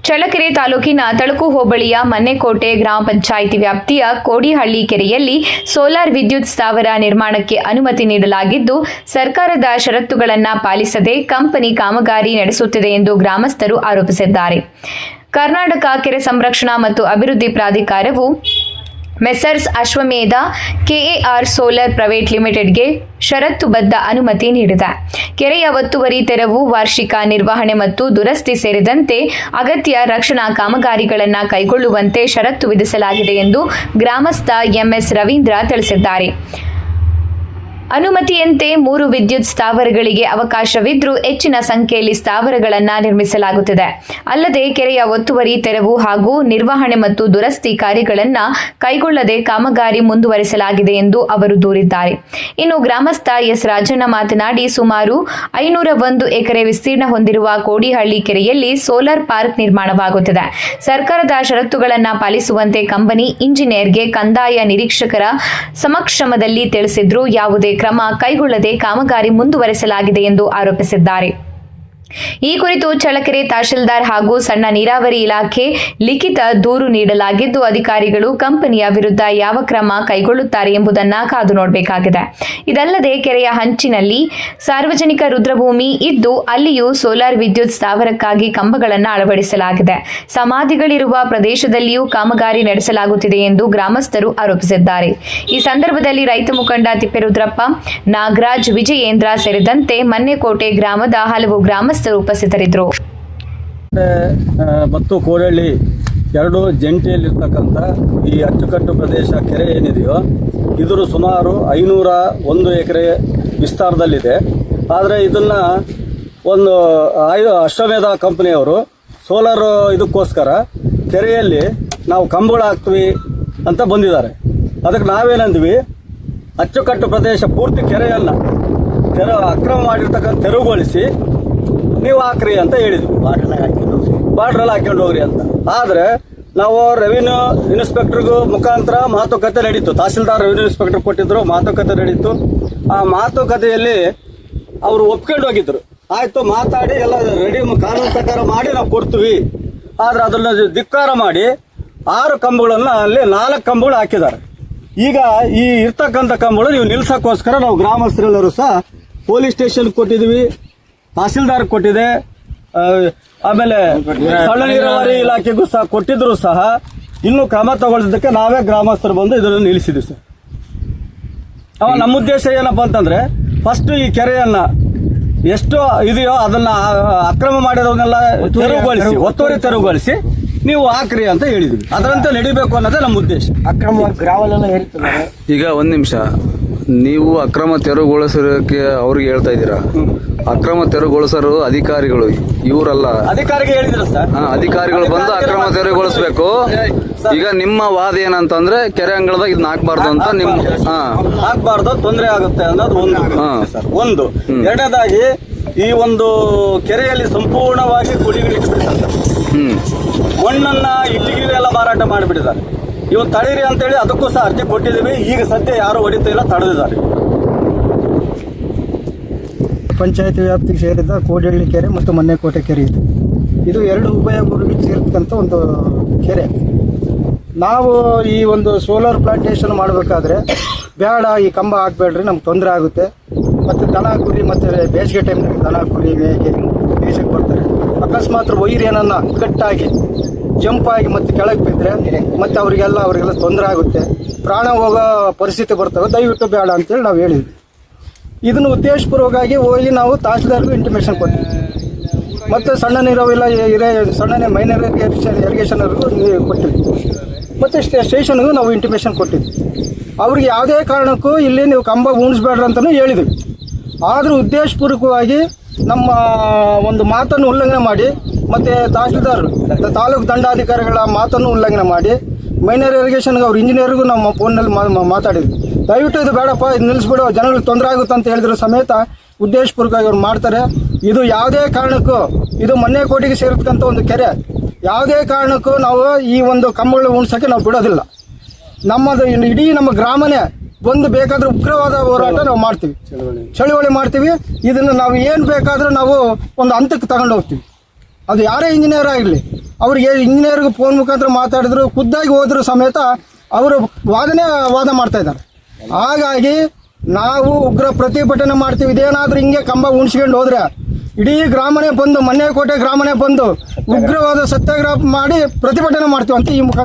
ಚಳ್ಳಕೆರೆ ತಾಲೂಕಿನ ತಳಕು ಹೋಬಳಿಯ ಮನ್ನೆಕೋಟೆ ಗ್ರಾಮ ಪಂಚಾಯಿತಿ ವ್ಯಾಪ್ತಿಯ ಕೋಡಿಹಳ್ಳಿ ಕೆರೆಯಲ್ಲಿ ಸೋಲಾರ್ ವಿದ್ಯುತ್ ಸ್ಥಾವರ ನಿರ್ಮಾಣಕ್ಕೆ ಅನುಮತಿ ನೀಡಲಾಗಿದ್ದು, ಸರ್ಕಾರದ ಷರತ್ತುಗಳನ್ನು ಪಾಲಿಸದೆ ಕಂಪನಿ ಕಾಮಗಾರಿ ನಡೆಸುತ್ತಿದೆ ಎಂದು ಗ್ರಾಮಸ್ಥರು ಆರೋಪಿಸಿದ್ದಾರೆ. ಕರ್ನಾಟಕ ಕೆರೆ ಸಂರಕ್ಷಣಾ ಮತ್ತು ಅಭಿವೃದ್ಧಿ ಪ್ರಾಧಿಕಾರವು ಮೆಸರ್ಸ್ ಅಶ್ವಮೇಧ ಕೆಎಆರ್ ಸೋಲಾರ್ ಪ್ರೈವೇಟ್ ಲಿಮಿಟೆಡ್ಗೆ ಷರತ್ತುಬದ್ಧ ಅನುಮತಿ ನೀಡಿದೆ. ಕೆರೆಯ ಒತ್ತುವರಿ ತೆರವು, ವಾರ್ಷಿಕ ನಿರ್ವಹಣೆ ಮತ್ತು ದುರಸ್ತಿ ಸೇರಿದಂತೆ ಅಗತ್ಯ ರಕ್ಷಣಾ ಕಾಮಗಾರಿಗಳನ್ನು ಕೈಗೊಳ್ಳುವಂತೆ ಷರತ್ತು ವಿಧಿಸಲಾಗಿದೆ ಎಂದು ಗ್ರಾಮಸ್ಥ ಎಂಎಸ್ ರವೀಂದ್ರ ತಿಳಿಸಿದ್ದಾರೆ. ಅನುಮತಿಯಂತೆ 3 ವಿದ್ಯುತ್ ಸ್ಥಾವರಗಳಿಗೆ ಅವಕಾಶವಿದ್ದರೂ ಹೆಚ್ಚಿನ ಸಂಖ್ಯೆಯಲ್ಲಿ ಸ್ಥಾವರಗಳನ್ನು ನಿರ್ಮಿಸಲಾಗುತ್ತಿದೆ. ಅಲ್ಲದೆ ಕೆರೆಯ ಒತ್ತುವರಿ ತೆರವು ಹಾಗೂ ನಿರ್ವಹಣೆ ಮತ್ತು ದುರಸ್ತಿ ಕಾರ್ಯಗಳನ್ನು ಕೈಗೊಳ್ಳದೆ ಕಾಮಗಾರಿ ಮುಂದುವರಿಸಲಾಗಿದೆ ಎಂದು ಅವರು ದೂರಿದ್ದಾರೆ. ಇನ್ನು ಗ್ರಾಮಸ್ಥ ಎಸ್ ರಾಜಣ್ಣ ಮಾತನಾಡಿ, ಸುಮಾರು 501 ಎಕರೆ ವಿಸ್ತೀರ್ಣ ಹೊಂದಿರುವ ಕೋಡಿಹಳ್ಳಿ ಕೆರೆಯಲ್ಲಿ ಸೋಲಾರ್ ಪಾರ್ಕ್ ನಿರ್ಮಾಣವಾಗುತ್ತಿದೆ. ಸರ್ಕಾರದ ಷರತ್ತುಗಳನ್ನು ಪಾಲಿಸುವಂತೆ ಕಂಪನಿ ಇಂಜಿನಿಯರ್ಗೆ ಕಂದಾಯ ನಿರೀಕ್ಷಕರ ಸಮಕ್ಷಮದಲ್ಲಿ ತಿಳಿಸಿದ್ರೂ ಯಾವುದೇ ಕ್ರಮ ಕೈಗೊಳ್ಳದೆ ಕಾಮಗಾರಿ ಮುಂದುವರೆಸಲಾಗಿದೆ ಎಂದು ಆರೋಪಿಸಿದ್ದಾರೆ. ಈ ಕುರಿತು ಚಳ್ಳಕೆರೆ ತಹಶೀಲ್ದಾರ್ ಹಾಗೂ ಸಣ್ಣ ನೀರಾವರಿ ಇಲಾಖೆ ಲಿಖಿತ ದೂರು ನೀಡಲಾಗಿದ್ದು, ಅಧಿಕಾರಿಗಳು ಕಂಪನಿಯ ವಿರುದ್ಧ ಯಾವ ಕ್ರಮ ಕೈಗೊಳ್ಳುತ್ತಾರೆ ಎಂಬುದನ್ನು ಕಾದು ನೋಡಬೇಕಾಗಿದೆ. ಇದಲ್ಲದೆ ಕೆರೆಯ ಹಂಚಿನಲ್ಲಿ ಸಾರ್ವಜನಿಕ ರುದ್ರಭೂಮಿ ಇದ್ದು, ಅಲ್ಲಿಯೂ ಸೋಲಾರ್ ವಿದ್ಯುತ್ ಸ್ಥಾವರಕ್ಕಾಗಿ ಕಂಬಗಳನ್ನು ಅಳವಡಿಸಲಾಗಿದೆ. ಸಮಾಧಿಗಳಿರುವ ಪ್ರದೇಶದಲ್ಲಿಯೂ ಕಾಮಗಾರಿ ನಡೆಸಲಾಗುತ್ತಿದೆ ಎಂದು ಗ್ರಾಮಸ್ಥರು ಆರೋಪಿಸಿದ್ದಾರೆ. ಈ ಸಂದರ್ಭದಲ್ಲಿ ರೈತ ಮುಖಂಡ ತಿಪ್ಪೇರುದ್ರಪ್ಪ, ನಾಗರಾಜ್, ವಿಜಯೇಂದ್ರ ಸೇರಿದಂತೆ ಮನ್ನೆಕೋಟೆ ಗ್ರಾಮದ ಹಲವು ಗ್ರಾಮಸ್ಥರು ಉಪಸ್ಥಿತರಿದ್ದರು. ಮತ್ತು ಕೋಡಹಳ್ಳಿ ಎರಡು ಜಂಟಿಯಲ್ಲಿರ್ತಕ್ಕಂಥ ಈ ಅಚ್ಚುಕಟ್ಟು ಪ್ರದೇಶ ಕೆರೆ ಏನಿದೆಯೋ ಇದು ಸುಮಾರು 501 ಎಕರೆ ವಿಸ್ತಾರದಲ್ಲಿದೆ. ಆದರೆ ಇದನ್ನು ಒಂದು ಅಶ್ವಮೇಧ ಕಂಪನಿಯವರು ಸೋಲಾರ್ ಇದಕ್ಕೋಸ್ಕರ ಕೆರೆಯಲ್ಲಿ ನಾವು ಕಂಬಗಳು ಹಾಕ್ತೀವಿ ಅಂತ ಬಂದಿದ್ದಾರೆ. ಅದಕ್ಕೆ ನಾವೇನಂದ್ವಿ, ಅಚ್ಚುಕಟ್ಟು ಪ್ರದೇಶ ಪೂರ್ತಿ ಕೆರೆಯನ್ನು ಅಕ್ರಮ ಮಾಡಿರ್ತಕ್ಕಂಥ ತೆರವುಗೊಳಿಸಿ ನೀವು ಹಾಕ್ರಿ ಅಂತ ಹೇಳಿದ್ವಿ. ಬಾರ್ಡ್ರಲ್ಲಿ ಹಾಕೊಂಡು ಹೋಗ್ರಿ ಅಂತ. ಆದರೆ ನಾವು ರೆವಿನ್ಯೂ ಇನ್ಸ್ಪೆಕ್ಟರ್ಗೂ ಮುಖಾಂತರ ಮಾತುಕತೆ ನಡೀತು. ತಹಸೀಲ್ದಾರ್ ರೆವಿನ್ಯೂ ಇನ್ಸ್ಪೆಕ್ಟರ್ ಕೊಟ್ಟಿದ್ರು, ಮಾತುಕತೆ ನಡೀತು. ಆ ಮಾತುಕತೆಯಲ್ಲಿ ಅವರು ಒಪ್ಕೊಂಡು ಹೋಗಿದ್ರು. ಆಯ್ತು, ಮಾತಾಡಿ ಎಲ್ಲ ರೆಡಿ ಕಾನೂನು ಪ್ರಕಾರ ಮಾಡಿ ನಾವು ಕೊಡ್ತೀವಿ. ಆದ್ರೆ ಅದನ್ನ ಧಿಕ್ಕಾರ ಮಾಡಿ 6 ಕಂಬಗಳನ್ನು ಅಲ್ಲಿ 4 ಕಂಬಗಳು ಹಾಕಿದ್ದಾರೆ. ಈಗ ಈ ಇರ್ತಕ್ಕಂಥ ಕಂಬಗಳು ನೀವು ನಿಲ್ಸಕ್ಕೋಸ್ಕರ ನಾವು ಗ್ರಾಮಸ್ಥರೆಲ್ಲರೂ ಸಹ ಪೊಲೀಸ್ ಸ್ಟೇಷನ್ ಕೊಟ್ಟಿದ್ವಿ, ತಹಸೀಲ್ದಾರ್ ಕೊಟ್ಟಿದೆ, ಆಮೇಲೆ ಸಣ್ಣ ನೀರಾವರಿ ಇಲಾಖೆಗೂ ಸಹ ಕೊಟ್ಟಿದ್ರು ಸಹ ಇನ್ನೂ ಕ್ರಮ ತಗೊಳ್ಳೋದಕ್ಕೆ ನಾವೇ ಗ್ರಾಮಸ್ಥರು ಬಂದು ಇದನ್ನು ನಿಲ್ಲಿಸಿದ್ವಿ ಸರ್. ನಮ್ಮ ಉದ್ದೇಶ ಏನಪ್ಪಾ ಅಂತಂದ್ರೆ, ಫಸ್ಟ್ ಈ ಕೆರೆಯನ್ನ ಎಷ್ಟು ಇದೆಯೋ ಅದನ್ನ ಅಕ್ರಮ ಮಾಡಿರೋದನ್ನೆಲ್ಲ ತೆರವುಗೊಳಿಸಿ, ಒತ್ತುವರಿ ತೆರವುಗೊಳಿಸಿ ನೀವು ಹಾಕ್ರಿ ಅಂತ ಹೇಳಿದ್ವಿ. ಅದರಂತೆ ನಡಿಬೇಕು ಅನ್ನೋದೇ ನಮ್ಮ ಉದ್ದೇಶ. ಅಕ್ರಮ ಗ್ರಾವಲೆಲ್ಲ ಹೇರಿದ್ದಾರೆ. ಈಗ ಒಂದ್ ನಿಮಿಷ, ನೀವು ಅಕ್ರಮ ತೆರವುಗೊಳಿಸೋಕೆ ಅವ್ರಿಗೆ ಹೇಳ್ತಾ ಇದ್ದೀರಾ. ಅಕ್ರಮ ತೆರವುಗೊಳಿಸೋರು ಅಧಿಕಾರಿಗಳು, ಇವರಲ್ಲ. ಅಧಿಕಾರಿಗೆ ಹೇಳಿದ್ರು ಸರ್. ಅಧಿಕಾರಿಗಳು ಬಂದು ಅಕ್ರಮ ತೆರವುಗೊಳಿಸಬೇಕು. ಈಗ ನಿಮ್ಮ ವಾದ ಏನಂತಂದ್ರೆ ಕೆರೆ ಅಂಗಳದಾಗ ಇದನ್ನ ಹಾಕ್ಬಾರ್ದು ಅಂತ ಹಾಕ್ಬಾರ್ದು, ತೊಂದರೆ ಆಗುತ್ತೆ ಅನ್ನೋದು ಒಂದು. ಎರಡನೇದಾಗಿ ಈ ಒಂದು ಕೆರೆಯಲ್ಲಿ ಸಂಪೂರ್ಣವಾಗಿ ಕುಡಿಗಳಿಗೆ ಬಿಡ್ತಾರೆ. ಮಣ್ಣನ್ನ ಇಟ್ಟಿಗೆ ಎಲ್ಲ ಮಾರಾಟ ಮಾಡಿಬಿಟ್ಟಿದ್ದಾರೆ. ಇವತ್ತು ತಡೀರಿ ಅಂತೇಳಿ ಅದಕ್ಕೂ ಸಹ ಅರ್ಜಿ ಕೊಟ್ಟಿದ್ದೀವಿ. ಈಗ ಸದ್ಯ ಯಾರು ಹೊಡಿತಾ ಇಲ್ಲ, ತಡೆದಿದ್ದಾರೆ. ಪಂಚಾಯತಿ ವ್ಯಾಪ್ತಿಗೆ ಸೇರಿದ ಕೋಡಿಹಳ್ಳಿ ಕೆರೆ ಮತ್ತು ಮನ್ನೆಕೋಟೆ ಕೆರೆ ಇದು 2 ಉಭಯ ಊರಿಗೆ ಸೇರ್ತಕ್ಕಂಥ ಒಂದು ಕೆರೆ. ನಾವು ಈ ಒಂದು ಸೋಲಾರ್ ಪ್ಲಾಂಟೇಶನ್ ಮಾಡಬೇಕಾದ್ರೆ ಬೇಡ, ಈ ಕಂಬ ಹಾಕಬೇಡ್ರಿ, ನಮ್ಗೆ ತೊಂದರೆ ಆಗುತ್ತೆ. ಮತ್ತು ದನ ಕುರಿ, ಮತ್ತು ಬೇಸಿಗೆ ಟೈಮ್ನಲ್ಲಿ ದನ ಕುರಿ ಮೇಕೆ ಬೇಸಿಗೆ ಬರ್ತಾರೆ. ಅಕಸ್ಮಾತ್ ವೈರ್ ಏನನ್ನ ಕಟ್ಟಾಗಿ ಜಂಪ್ ಆಗಿ ಮತ್ತೆ ಕೆಳಗೆ ಬಿದ್ದರೆ ಮತ್ತೆ ಅವರಿಗೆಲ್ಲ ತೊಂದರೆ ಆಗುತ್ತೆ, ಪ್ರಾಣ ಹೋಗೋ ಪರಿಸ್ಥಿತಿ ಬರ್ತವೆ. ದಯವಿಟ್ಟು ಬೇಡ ಅಂತೇಳಿ ನಾವು ಹೇಳಿದ್ವಿ. ಇದನ್ನು ಉದ್ದೇಶಪೂರ್ವಕವಾಗಿ ಹೋಗಿ ನಾವು ತಹಸೀಲ್ದಾರ್ಗೂ ಇಂಟಿಮೇಷನ್ ಕೊಟ್ಟಿದ್ವಿ. ಮತ್ತು ಸಣ್ಣ ನೀರಾವರಿ ಮೈನರ್ ಇರಿಗೇಷನ್ವರೆಗೂ ಕೊಟ್ಟಿದ್ವಿ. ಮತ್ತು ಸ್ಟೇಷನ್ಗೂ ನಾವು ಇಂಟಿಮೇಷನ್ ಕೊಟ್ಟಿದ್ವಿ. ಅವ್ರಿಗೆ ಯಾವುದೇ ಕಾರಣಕ್ಕೂ ಇಲ್ಲಿ ನೀವು ಕಂಬ ಉಣಿಸ್ಬೇಡ್ರಿ ಅಂತಲೂ ಹೇಳಿದ್ವಿ. ಆದರೂ ಉದ್ದೇಶಪೂರ್ವಕವಾಗಿ ನಮ್ಮ ಒಂದು ಮಾತನ್ನು ಉಲ್ಲಂಘನೆ ಮಾಡಿ, ಮತ್ತು ತಹಸೀಲ್ದಾರ್ ತಾಲೂಕು ದಂಡಾಧಿಕಾರಿಗಳ ಮಾತನ್ನು ಉಲ್ಲಂಘನೆ ಮಾಡಿ, ಮೈನರ್ ಇರಿಗೇಷನ್ಗೆ ಅವ್ರ ಇಂಜಿನಿಯರ್ಗೂ ನಮ್ಮ ಫೋನ್ನಲ್ಲಿ ಮಾತಾಡಿದ್ವಿ. ದಯವಿಟ್ಟು ಇದು ಬೇಡಪ್ಪ, ಇದು ನಿಲ್ಲಿಸ್ಬಿಡು, ಜನಗಳಿಗೆ ತೊಂದರೆ ಆಗುತ್ತೆ ಅಂತ ಹೇಳಿದ್ರು ಸಮೇತ ಉದ್ದೇಶಪೂರ್ವಕವಾಗಿ ಅವ್ರು ಮಾಡ್ತಾರೆ. ಇದು ಯಾವುದೇ ಕಾರಣಕ್ಕೂ ಇದು ಮನ್ನೆಕೋಟೆಗೆ ಸೇರಿರ್ತಕ್ಕಂಥ ಒಂದು ಕೆರೆ. ಯಾವುದೇ ಕಾರಣಕ್ಕೂ ನಾವು ಈ ಒಂದು ಕಂಬಗಳು ಉಣಿಸೋಕ್ಕೆ ನಾವು ಬಿಡೋದಿಲ್ಲ. ಇಡೀ ನಮ್ಮ ಗ್ರಾಮನೇ ಒಂದು ಬೇಕಾದ್ರೆ ಉಗ್ರವಾದ ಹೋರಾಟ ನಾವು ಮಾಡ್ತೀವಿ, ಚಳುವಳಿ ಮಾಡ್ತೀವಿ. ಇದನ್ನು ನಾವು ಏನು ಬೇಕಾದರೂ ನಾವು ಒಂದು ಹಂತಕ್ಕೆ ತಗೊಂಡು ಹೋಗ್ತೀವಿ. ಅದು ಯಾರೇ ಇಂಜಿನಿಯರ್ ಆಗಿರಲಿ, ಅವ್ರಿಗೆ ಇಂಜಿನಿಯರ್ಗೆ ಫೋನ್ ಮುಖಾಂತರ ಮಾತಾಡಿದ್ರು, ಖುದ್ದಾಗಿ ಹೋದ್ರು ಸಮೇತ ಅವರು ವಾದ ಮಾಡ್ತಾ ಇದ್ದಾರೆ. ಹಾಗಾಗಿ ನಾವು ಉಗ್ರ ಪ್ರತಿಭಟನೆ ಮಾಡ್ತೀವಿ. ಇದೇನಾದ್ರೂ ಹಿಂಗೆ ಕಂಬ ಉಣಿಸ್ಕೊಂಡು ಹೋದ್ರೆ ಇಡೀ ಗ್ರಾಮನೇ ಬಂದು, ಮನ್ನೇಕೋಟೆ ಗ್ರಾಮನೇ ಬಂದು ಉಗ್ರವಾದ ಸತ್ಯಾಗ್ರಹ ಮಾಡಿ ಪ್ರತಿಭಟನೆ ಮಾಡ್ತೀವಿ ಅಂತ ಈ ಮುಖ